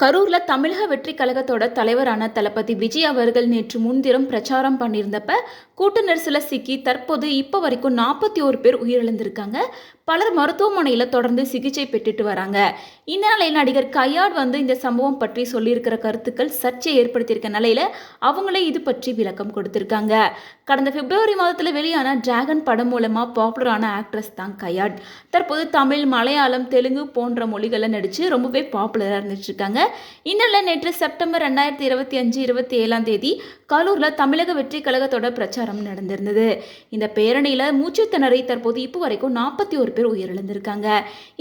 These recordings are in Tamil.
கரூர்ல தமிழக வெற்றி கழகத்தோட தலைவரான தளபதி விஜய் அவர்கள் நேற்று முன்தினம் பிரச்சாரம் பண்ணியிருந்தப்ப கூட்ட நெரிசல சிக்கி தற்போது இப்போ வரைக்கும் 41 பேர் உயிரிழந்திருக்காங்க. பலர் மருத்துவமனையில் தொடர்ந்து சிகிச்சை பெற்றுட்டு வராங்க. இந்த நிலையில் நடிகர் கயாட் இந்த சம்பவம் பற்றி சொல்லியிருக்கிற கருத்துக்கள் சர்ச்சையை ஏற்படுத்தியிருக்க நிலையில அவங்களே இது பற்றி விளக்கம் கொடுத்திருக்காங்க. கடந்த பிப்ரவரி மாதத்தில் வெளியான டிராகன் படம் மூலமா பாப்புலரான ஆக்ட்ரஸ் தான் கயாட். தற்போது தமிழ், மலையாளம், தெலுங்கு போன்ற மொழிகளில் நடிச்சு ரொம்பவே பாப்புலராக இருந்துட்டு இருக்காங்க. இந்நிலையில் நேற்று செப்டம்பர் 2025-27 கரூர்ல தமிழக வெற்றி கழகத்தோட பிரச்சாரம் நடந்திருந்தது. இந்த பேரணியில மூச்சு திணறி தற்போது இப்போ வரைக்கும் 41 பேர் உயிரிழந்திருக்காங்க.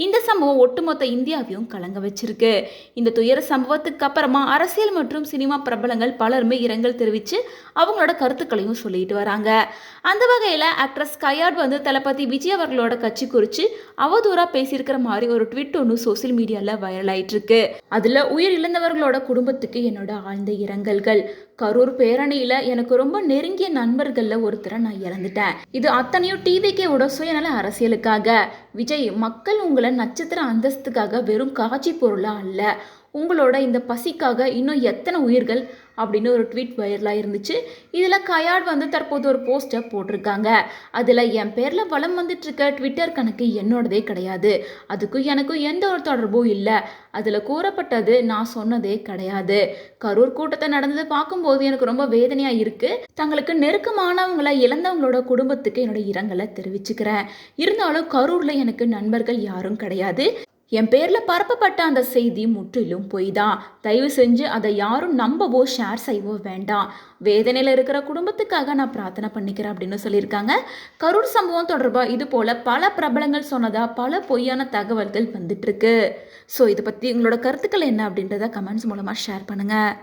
இந்த சம்பவம் ஒட்டுமொத்த இந்தியாவையும் கலங்க வச்சிருக்கு. இந்த துயர சம்பவத்துக்கு அப்புறமா அரசியல் மற்றும் சினிமா பிரபலங்கள் பலருமே இரங்கல் தெரிவித்து அவங்களோட கருத்துக்களையும் சொல்லிட்டு வராங்க. அந்த வகையில் ஆக்ட்ரஸ் கயாட் தளபதி விஜய் அவர்களோட கட்சி குறித்து அவதூறா பேசியிருக்கிற மாதிரி ஒரு ட்வீட் ஒன்று சோசியல் மீடியாவில் வைரல் ஆயிட்டு இருக்கு. அதில் உயிரிழந்தவர்களோட குடும்பத்துக்கு என்னோட ஆழ்ந்த இரங்கல்கள். கரூர் பேரணியில எனக்கு ரொம்ப நெருங்கிய நண்பர்கள்ல ஒருத்தரை நான் இழந்துட்டேன். இது அத்தனையும் டிவிகேவோட சுயநல அரசியலுக்காக. விஜய், மக்கள் உங்களை நட்சத்திர அந்தஸ்துக்காக வெறும் காட்சி பொருளா அல்ல, உங்களோட இந்த பசிக்காக இன்னும் எத்தனை உயிர்கள் அப்படின்னு ஒரு ட்வீட் வைரலாக இருந்துச்சு. இதில் கயாட் தற்போது ஒரு போஸ்டை போட்டிருக்காங்க. அதில் என் பேரில் வலம் வந்துட்டு இருக்க ட்விட்டர் கணக்கு என்னோடதே கிடையாது, அதுக்கும் எனக்கும் எந்த ஒரு தொடர்பும் இல்லை, அதில் கூறப்பட்டது நான் சொன்னதே கிடையாது. கரூர் கூட்டத்தை நடந்தது பார்க்கும்போது எனக்கு ரொம்ப வேதனையாக இருக்குது. தங்களுக்கு நெருக்கமானவங்களை இழந்தவங்களோட குடும்பத்துக்கு என்னோட இரங்கலை தெரிவிச்சுக்கிறேன். இருந்தாலும் கரூரில் எனக்கு நண்பர்கள் யாரும் கிடையாது. என் பேரில் பரப்பப்பட்ட அந்த செய்தி முற்றிலும் பொய் தான். தயவு செஞ்சு அதை யாரும் நம்பவோ ஷேர் செய்யவோ வேண்டாம். வேதனையில் இருக்கிற குடும்பத்துக்காக நான் பிரார்த்தனை பண்ணிக்கிறேன் அப்படின்னு சொல்லியிருக்காங்க. கரூர் சம்பவம் தொடர்பாக இது போல் பல பிரபலங்கள் சொன்னதா பல பொய்யான தகவல்கள் வந்துட்டு இருக்கு. ஸோ இதை பற்றி உங்களோட கருத்துக்கள் என்ன அப்படின்றத கமெண்ட்ஸ் மூலமாக ஷேர் பண்ணுங்கள்.